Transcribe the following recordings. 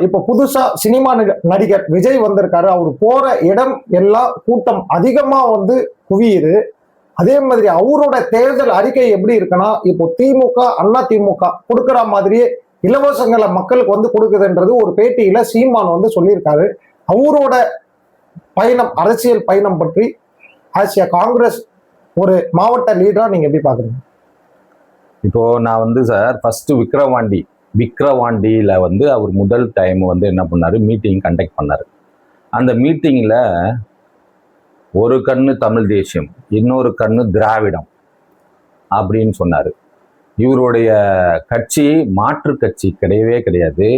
இப்ப புதுசா சினிமா நடிகர் விஜய் வந்திருக்காரு. அவர் போற இடம் எல்லாம் கூட்டம் அதிகமா குவியுது. அதே மாதிரி அவரோட தேர்தல் அறிக்கை எப்படி இருக்குன்னா, இப்போ திமுக, அண்ணா திமுக கொடுக்கிற மாதிரியே இலவசங்களை மக்களுக்கு கொடுக்குதுன்றது ஒரு பேட்டியில சீமான் சொல்லியிருக்காரு. அவரோட பயணம், அரசியல் பயணம் பற்றி ஆசியா காங்கிரஸ் ஒரு மாவட்ட லீடரா நீங்க எப்படி பாக்குறீங்க? இப்போ நான் சார் ஃபர்ஸ்ட் விக்கிரவாண்டியில அவர் முதல் டைம் என்ன பண்ணாரு, மீட்டிங் கண்டக்ட் பண்ணாரு. அந்த மீட்டிங்ல ஒரு கண்ணு தமிழ் தேசியம், இன்னொரு கண்ணு திராவிடம் அப்படின்னு சொன்னாரு. இவருடைய கட்சி மாற்று கட்சி கிடையவே கிடையாது,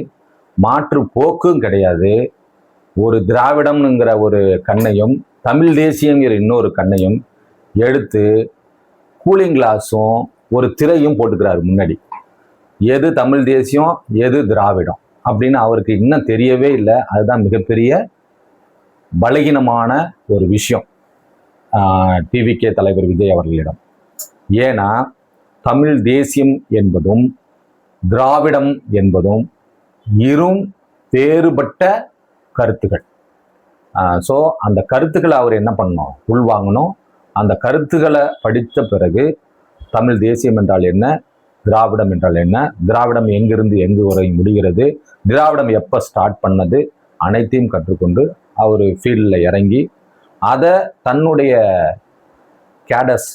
மாற்று போக்கும் கிடையாது. ஒரு திராவிடம்ங்கிற ஒரு கண்ணையும் தமிழ் தேசியங்கிற இன்னொரு கண்ணையும் எடுத்து கூலிங் கிளாஸும் ஒரு திரையும் போட்டுக்கிறாரு முன்னாடி. எது தமிழ் தேசியம், எது திராவிடம் அப்படின்னு அவருக்கு இன்னும் தெரியவே இல்லை. அதுதான் மிகப்பெரிய பலகீனமான ஒரு விஷயம் டிவிகே தலைவர் விஜய் அவர்களிடம். ஏன்னா தமிழ் தேசியம் என்பதும் திராவிடம் என்பதும் இரும் வேறுபட்ட கருத்துக்கள். ஸோ அந்த கருத்துக்களை அவர் என்ன பண்ணணும், உள்வாங்கணும். அந்த கருத்துக்களை படித்த பிறகு தமிழ் தேசியம் என்றால் என்ன, திராவிடம் என்றால் என்ன, திராவிடம் எங்கிருந்து எங்கு வரை முடிகிறது, திராவிடம் எப்போ ஸ்டார்ட் பண்ணது, அனைத்தையும் கற்றுக்கொண்டு அவர் ஃபீல்டில் இறங்கி அதை தன்னுடைய கேடஸ்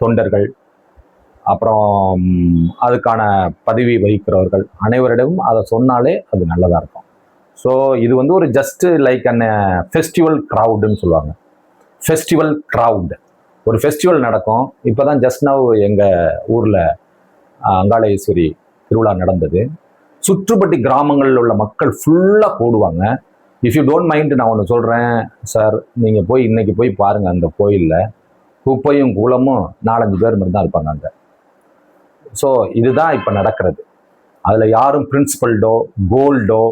தொண்டர்கள், அப்புறம் அதுக்கான பதவி வகிக்கிறவர்கள் அனைவரிடமும் அதை சொன்னாலே அது நல்லதாக இருக்கும். ஸோ இது ஒரு ஜஸ்ட் லைக் அன் ஃபெஸ்டிவல் க்ரௌடுன்னு சொல்லுவாங்க. ஃபெஸ்டிவல் க்ரௌட், ஒரு ஃபெஸ்டிவல் நடக்கும். இப்போ தான் ஜஸ்ட் நவ் எங்கள் ஊரில் அங்காளேஸ்வரி திருவிழா நடந்தது. சுற்றுப்பட்டி கிராமங்களில் உள்ள மக்கள் ஃபுல்லாக கூடுவாங்க. இஃப் யூ டோன்ட் மைண்ட், நான் ஒன்று சொல்கிறேன் சார், நீங்கள் போய் இன்னைக்கு போய் பாருங்கள், அந்த கோயிலில் குப்பையும் கூலமும் 4-5 பேர் மட்டும் தான் இருப்பாங்க அங்கே. ஸோ இதுதான் இப்போ நடக்கிறது. அதில் யாரும் பிரின்சிபல்டோ, கோல்டோ,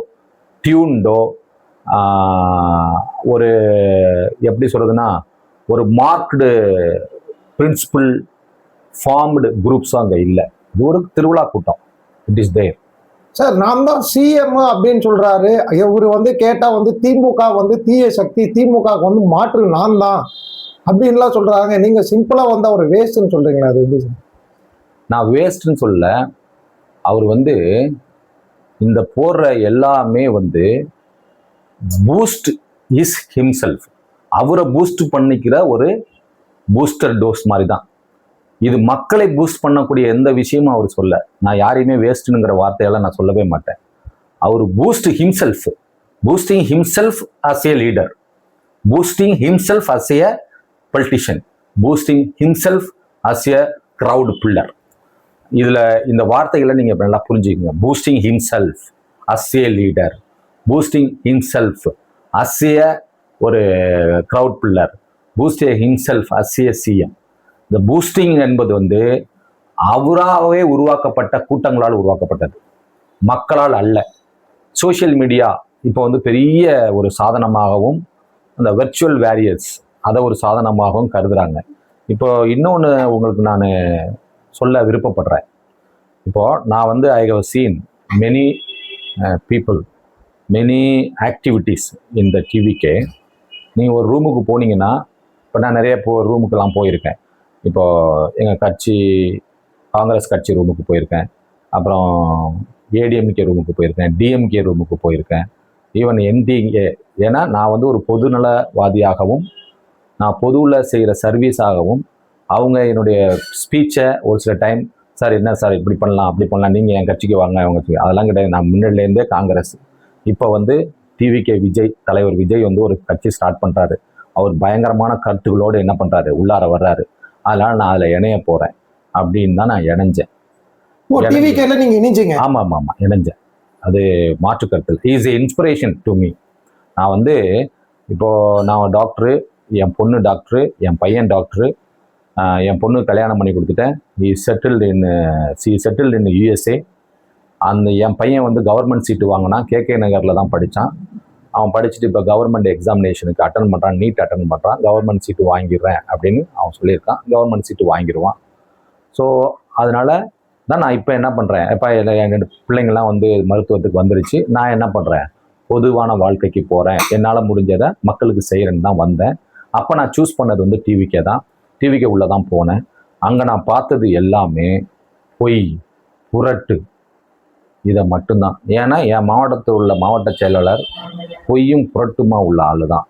டியூன்டோ, ஒரு எப்படி சொல்கிறதுன்னா ஒரு மார்க்டு பிரின்சிபல் ஃபார்ம்டு குரூப்ஸும் அங்கே இல்லை. இது ஒரு திருவிழா கூட்டம். It is there. சார், நான் தான் சிஎம் அப்படின்னு சொல்றாரு. இவரு கேட்டா திமுக தீய சக்தி, திமுக மாற்று நான் தான் அப்படின்லாம் சொல்றாங்க. நீங்க சிம்பிளா அவர் வேஸ்ட்னு சொல்றீங்களா? அது எப்படி? நான் வேஸ்ட்னு சொல்ல, அவர் இந்த போடுற எல்லாமே பூஸ்ட் இஸ் ஹிம்செல்ஃப். அவரை பூஸ்ட் பண்ணிக்கிற ஒரு பூஸ்டர் டோஸ் மாதிரி தான் இது. மக்களை பூஸ்ட் பண்ணக்கூடிய எந்த விஷயமும் அவர் சொல்ல. நான் யாரையுமே வேஸ்ட்டுங்கிற வார்த்தையெல்லாம் நான் சொல்லவே மாட்டேன். அவர் boosting himself as a leader, boosting himself as a politician, boosting himself as a crowd puller. இதுல இந்த வார்த்தைகளை நீங்க நல்லா புரிஞ்சுக்கங்க. Boosting himself as a leader, boosting himself as a ஒரு crowd puller, boosting himself as a CM. இந்த boosting என்பது அவராகவே உருவாக்கப்பட்ட கூட்டங்களால் உருவாக்கப்பட்டது, மக்களால் அல்ல. சோசியல் மீடியா இப்போ பெரிய ஒரு சாதனமாகவும், அந்த வெர்ச்சுவல் வேரியர்ஸ் அதை ஒரு சாதனமாகவும் கருதுறாங்க. இப்போ இன்னொன்று உங்களுக்கு நான் சொல்ல விருப்பப்படுறேன். இப்போ நான் I have seen many people, many activities இந்த டிவிக்கே. நீங்கள் ஒரு ரூமுக்கு போனீங்கன்னா, இப்போ நான் நிறைய ரூமுக்கெல்லாம் போயிருக்கேன். இப்போது எங்கள் கட்சி காங்கிரஸ் கட்சி ரூமுக்கு போயிருக்கேன், அப்புறம் ஏடிஎம்கே ரூமுக்கு போயிருக்கேன், டிஎம்கே ரூமுக்கு போயிருக்கேன், ஈவன் என்டிஏ. ஏன்னா நான் ஒரு பொதுநலவாதியாகவும், நான் பொதுவில் செய்கிற சர்வீஸாகவும், அவங்க என்னுடைய ஸ்பீச்சை ஒரு சில டைம், சார் என்ன சார் இப்படி பண்ணலாம் அப்படி பண்ணலாம், நீங்கள் என் கட்சிக்கு வாங்க அவங்க, அதெல்லாம் கிடையாது. நான் முன்னாடிலேருந்தே காங்கிரஸ். இப்போ டிவிகே விஜய், தலைவர் விஜய் ஒரு கட்சி ஸ்டார்ட் பண்ணுறாரு. அவர் பயங்கரமான கருத்துக்களோடு என்ன பண்ணுறாரு, உள்ளார வர்றாரு. அதனால் நான் அதில் இணைய போகிறேன் அப்படின்னு தான் நான் இணைஞ்சேன். ஆமாம் ஆமாம் ஆமாம், இணைஞ்சேன். அது மாற்று கருத்து. Is a inspiration to me. நான் இப்போது நான் டாக்டரு, என் பொண்ணு டாக்டரு, என் பையன் டாக்டரு, என் பொண்ணு கல்யாணம் பண்ணி கொடுத்துட்டேன். C settled in USA. அந்த என் பையன் கவர்மெண்ட் சீட்டு வாங்கினான், கேகே நகரில் தான் படித்தான். அவன் படிச்சுட்டு இப்போ கவர்மெண்ட் எக்ஸாமினேஷனுக்கு அட்டன் பண்ணுறான், நீட் அட்டன் பண்ணுறான். கவர்மெண்ட் சீட்டு வாங்கிடுறேன் அப்படின்னு அவன் சொல்லியிருக்கான். கவர்மெண்ட் சீட்டு வாங்கிடுவான். ஸோ அதனால் தான் நான் இப்போ என்ன பண்ணுறேன், இப்போ என்னோட பிள்ளைங்கள்லாம் வந்து மருத்துவத்துக்கு வந்துருச்சு, நான் என்ன பண்ணுறேன், பொதுவான வாழ்க்கைக்கு போகிறேன், என்னால் முடிஞ்சதை மக்களுக்கு செய்கிறேன்னு தான் வந்தேன். அப்போ நான் சூஸ் பண்ணது வந்து டிவிக்கே தான். டிவிக்கே உள்ளே தான் போனேன். அங்கே நான் பார்த்தது எல்லாமே பொய், புரட்டு, இதை மட்டும்தான். ஏன்னா என் மாவட்டத்தில் உள்ள மாவட்ட செயலாளர் பொய்யும் புரட்டுமா உள்ள ஆள் தான்.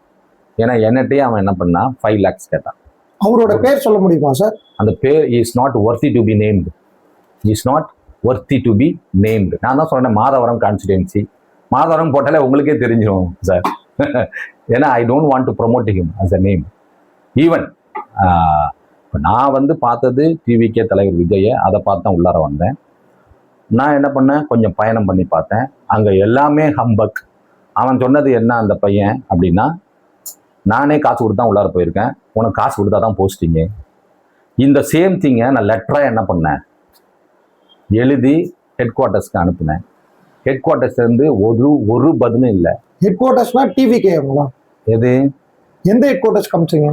ஏன்னா என்னட்டையே அவன் என்ன பண்ணான், 5 lakhs கேட்டான். அவரோட பேர் சொல்ல முடியுமா சார்? அந்த பேர் is not worthy to be named, is not worthy to be named. நான் தான் சொன்னேன் மாதவரம் கான்ஸ்டிடுவன்சி, மாதவரம் போட்டாலே உங்களுக்கே தெரிஞ்சிடும் சார். ஏன்னா I don't want to promote him as a name. Even இப்போ நான் வந்து பார்த்தது டிவிக்கே தலைவர் விஜயை, அதை பார்த்து தான் உள்ளார வந்தேன். நான் என்ன பண்ணேன், கொஞ்சம் பயணம் பண்ணி பார்த்தேன். அங்கே எல்லாமே ஹம்பக். அவன் சொன்னது என்ன அந்த பையன் அப்படின்னா, நானே காசு கொடுத்து தான் உள்ளார போயிருக்கேன், உனக்கு காசு கொடுத்தா தான் போஸ்டிங்கு. இந்த சேம் திங்கை நான் லெட்டராக என்ன பண்ணேன், எழுதி ஹெட் குவார்ட்டர்ஸ்க்கு அனுப்புனேன். ஹெட் குவார்ட்டர்ஸ்லேருந்து ஒரு பதிலும் இல்லை. ஹெட் குவார்ட்டர்ஸ்னா டிவிக்கேங்களா? எது, எந்த ஹெட் குவார்ட்டர்ஸ் காமிச்சிங்க?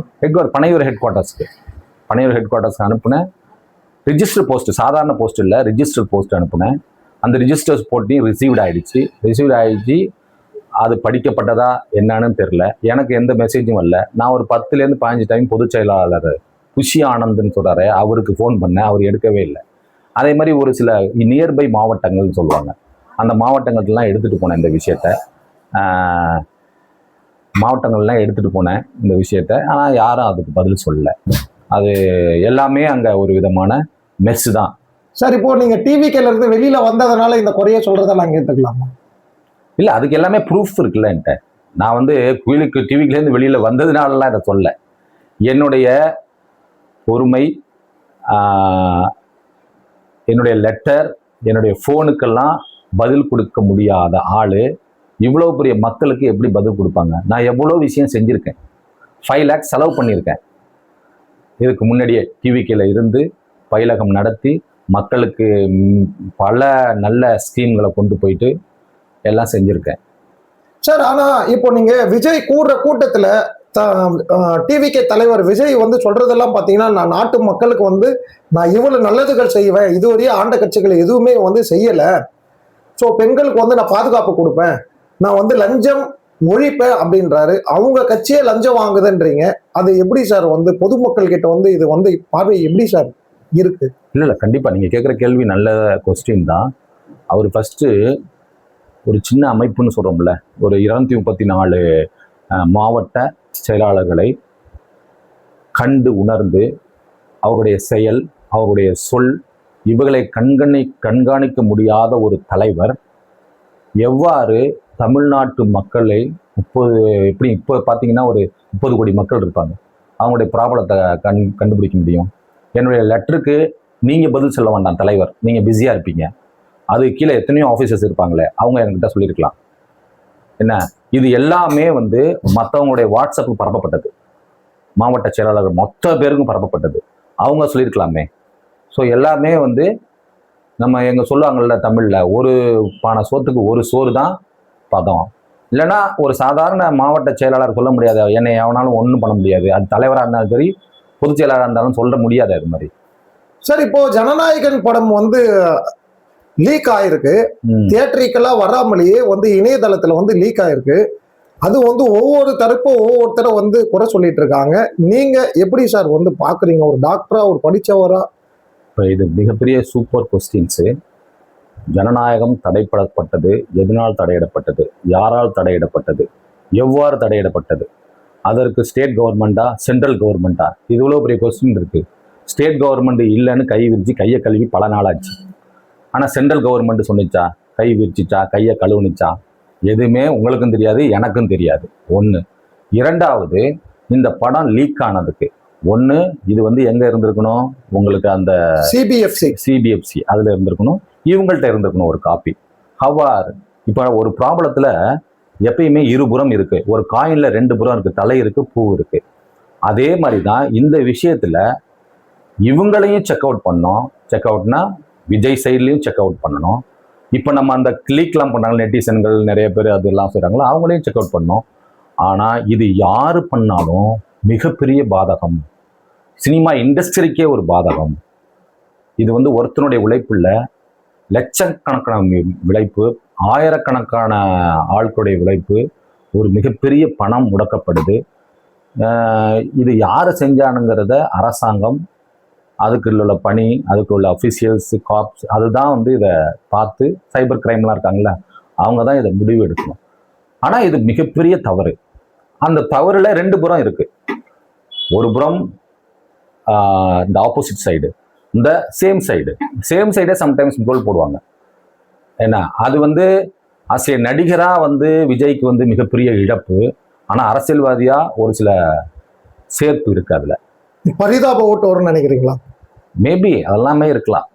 பனையூர் ஹெட் குவார்ட்டர்ஸ்க்கு, பனையூர் ஹெட் குவார்ட்டர்ஸ்க்கு அனுப்புனேன். ரிஜிஸ்டர் போஸ்ட், சாதாரண போஸ்ட் இல்லை, ரிஜிஸ்டர் போஸ்ட் அனுப்புனேன். அந்த ரிஜிஸ்டர்ஸ் போட்டியும் ரிசீவ்ட் ஆயிடுச்சு. அது படிக்கப்பட்டதா என்னன்னு தெரில, எனக்கு எந்த மெசேஜும் வரல. நான் ஒரு 10லேருந்து 15 டைம் பொதுச் செயலாளர் குஷி ஆனந்த்னு சொல்கிறாரு, அவருக்கு ஃபோன் பண்ணேன், அவர் எடுக்கவே இல்லை. அதே மாதிரி ஒரு சில நியர்பை மாவட்டங்கள்னு சொல்லுவாங்க, அந்த மாவட்டங்கள்லாம் எடுத்துகிட்டு போனேன் இந்த விஷயத்த. மாவட்டங்கள்லாம் எடுத்துகிட்டு போனேன் இந்த விஷயத்த. ஆனால் யாரும் அதுக்கு பதில் சொல்லலை. அது எல்லாமே அங்கே ஒரு விதமான மெஸ் தான் சார். இப்போ நீங்க டிவிக்கேல இருந்து வெளியில வந்ததுனால இந்த குறைய சொல்றதெல்லாம் கேட்டுக்கலாமா? இல்லை, அதுக்கு எல்லாமே ப்ரூஃப் இருக்குல்ல என்கிட்ட. நான் வந்து குயிலுக்கு டிவிக்கிலேருந்து வெளியில் வந்ததுனாலலாம் இதை சொல்ல. என்னுடைய பொறுமை, என்னுடைய லெட்டர், என்னுடைய ஃபோனுக்கெல்லாம் பதில் கொடுக்க முடியாத ஆள் இவ்வளோ பெரிய மக்களுக்கு எப்படி பதில் கொடுப்பாங்க? நான் எவ்வளோ விஷயம் செஞ்சுருக்கேன், 5 lakhs செலவு பண்ணியிருக்கேன். இதுக்கு முன்னாடியே டிவிக்கில் இருந்து பயிலகம் நடத்தி மக்களுக்கு பல நல்ல ஸ்கீம்களை கொண்டு போயிட்டு எல்லாம் செஞ்சுருக்கேன் சார். ஆனா இப்போ நீங்க விஜய் கூடுற கூட்டத்துல டிவிகே தலைவர் விஜய் வந்து சொல்றதெல்லாம் பாத்தீங்கன்னா, நான் நாட்டு மக்களுக்கு வந்து நான் இவ்வளவு நல்லதுகள் செய்வேன், இதுவரையும் ஆண்ட கட்சிகள் எதுவுமே வந்து செய்யல. ஸோ பெண்களுக்கு வந்து நான் பாதுகாப்பு கொடுப்பேன், நான் வந்து லஞ்சம் ஒழிப்பேன் அப்படின்றாரு. அவங்க கட்சியே லஞ்சம் வாங்குதுன்றீங்க. அது எப்படி சார் வந்து பொதுமக்கள் கிட்ட வந்து இது வந்து பார்வை எப்படி சார் இருக்கு? இல்லை, கண்டிப்பாக நீங்கள் கேட்குற கேள்வி நல்ல கொஸ்டின் தான். அவர் ஃபஸ்ட்டு ஒரு சின்ன அமைப்புன்னு சொல்கிறோம்ல, ஒரு 234 மாவட்ட செயலாளர்களை கண்டு உணர்ந்து அவருடைய செயல், அவருடைய சொல், இவர்களை கண்காணிக்க முடியாத ஒரு தலைவர் எவ்வாறு தமிழ்நாட்டு மக்களை எப்படி இப்போ பார்த்தீங்கன்னா ஒரு 30 கோடி மக்கள் இருப்பாங்க, அவங்களுடைய ப்ராப்ளத்தை கண்டுபிடிக்க முடியும். என்னுடைய லெட்டருக்கு நீங்கள் பதில் சொல்ல வேண்டாம் தலைவர், நீங்கள் பிஸியாக இருப்பீங்க. அது கீழே எத்தனையோ ஆஃபீஸர்ஸ் இருப்பாங்களே, அவங்க என்கிட்ட சொல்லியிருக்கலாம். என்ன, இது எல்லாமே வந்து மற்றவங்களுடைய வாட்ஸ்அப்புக்கு பரப்பப்பட்டது, மாவட்ட செயலாளர்கள் மொத்த பேருக்கும் பரப்பப்பட்டது, அவங்க சொல்லியிருக்கலாமே. ஸோ எல்லாமே வந்து நம்ம எங்கே சொல்லுவாங்கள்ல தமிழில், ஒரு பானை சோத்துக்கு ஒரு சோறு தான் பதம். இல்லைன்னா ஒரு சாதாரண மாவட்ட செயலாளர் சொல்ல முடியாது, என்னை எவனாலும் ஒன்றும் பண்ண முடியாது, அது தலைவராக இருந்தாலும் சரி பொதுச் செயலாளராக இருந்தாலும் சொல்ல முடியாது அது மாதிரி. சார் இப்போ ஜனநாயகன் படம் வந்து லீக் ஆயிருக்கு, தியேட்டரிக்கலா வராமலேயே வந்து இணையதளத்துல வந்து லீக் ஆயிருக்கு. அது வந்து ஒவ்வொரு தரப்பும் ஒவ்வொருத்தரை வந்து குறை சொல்லிட்டு இருக்காங்க. நீங்க எப்படி சார் வந்து பாக்குறீங்க, ஒரு டாக்டரா, ஒரு படிச்சவரா? இது மிகப்பெரிய சூப்பர் கொஸ்டின்ஸு. ஜனநாயகம் தடைப்படப்பட்டது, எதனால் தடையிடப்பட்டது, யாரால் தடையிடப்பட்டது, எவ்வாறு தடையிடப்பட்டது, அதற்கு ஸ்டேட் கவர்மெண்ட்டா சென்ட்ரல் கவர்மெண்ட்டா, இது இவ்வளோ பெரிய கொஸ்டின் இருக்கு. ஸ்டேட் கவர்மெண்ட் இல்லைன்னு கை விரிச்சு கையை கழுவி பல நாளாச்சு. ஆனால் சென்ட்ரல் கவர்மெண்ட் சொன்னிச்சா, கை விரிச்சிச்சா, கையை கழுவுனிச்சா, எதுவுமே உங்களுக்கும் தெரியாது, எனக்கும் தெரியாது. ஒன்று. இரண்டாவது, இந்த படம் லீக் ஆனதுக்கு ஒன்று, இது வந்து எங்கே இருந்திருக்கணும், உங்களுக்கு அந்த சிபிஎஃப்சி அதில் இருந்திருக்கணும், இவங்கள்ட்ட இருந்திருக்கணும் ஒரு காப்பி. ஹவார் இப்போ ஒரு ப்ராப்ளத்தில் எப்பயுமே இருபுறம் இருக்குது, ஒரு காயினில் 2 புறம் இருக்குது, தலை இருக்குது, பூ இருக்குது. அதே மாதிரி தான் இந்த விஷயத்தில் இவங்களையும் செக் அவுட் பண்ணோம். செக் அவுட்னா விஜய் சைட்லேயும் செக் அவுட் பண்ணணும். இப்போ நம்ம அந்த கிளிக்லாம் பண்ணாங்க நெட்டிசன்கள் நிறைய பேர் அதெல்லாம் சொல்கிறாங்களோ, அவங்களையும் செக் அவுட் பண்ணோம். ஆனால் இது யார் பண்ணாலும் மிகப்பெரிய பாதகம், சினிமா இண்டஸ்ட்ரிக்கே ஒரு பாதகம். இது வந்து ஒருத்தனுடைய உழைப்பு இல்லை, லட்சக்கணக்கான உழைப்பு, ஆயிரக்கணக்கான ஆட்களுடைய உழைப்பு, ஒரு மிகப்பெரிய பணம் முடக்கப்படுது. இது யார் செஞ்சானுங்கிறத அரசாங்கம், அதுக்கு உள்ள பணி, அதுக்கு உள்ள அஃபிஷியல்ஸ், காப்ஸ், அதுதான் வந்து இதை பார்த்து, சைபர் கிரைம்லாம் இருக்காங்களா, அவங்க தான் இதை முடிவு எடுக்கணும். ஆனால் இது மிகப்பெரிய தவறு. அந்த தவறுல ரெண்டு புறம் இருக்கு. ஒரு புறம் இந்த ஆப்போசிட் சைடு, இந்த சேம் சைடே சம்டைம்ஸ் கோல் போடுவாங்க. ஏன்னா அது வந்து ஆசிய நடிகரா வந்து விஜய்க்கு வந்து மிகப்பெரிய இழப்பு. ஆனா அரசியல்வாதியா ஒரு சில சேர்ப்பு இருக்கு அதுல. பரிதாப ஓட்டு வரும்னு நினைக்கிறீங்களா? மேபி அதெல்லாமே இருக்கலாம்.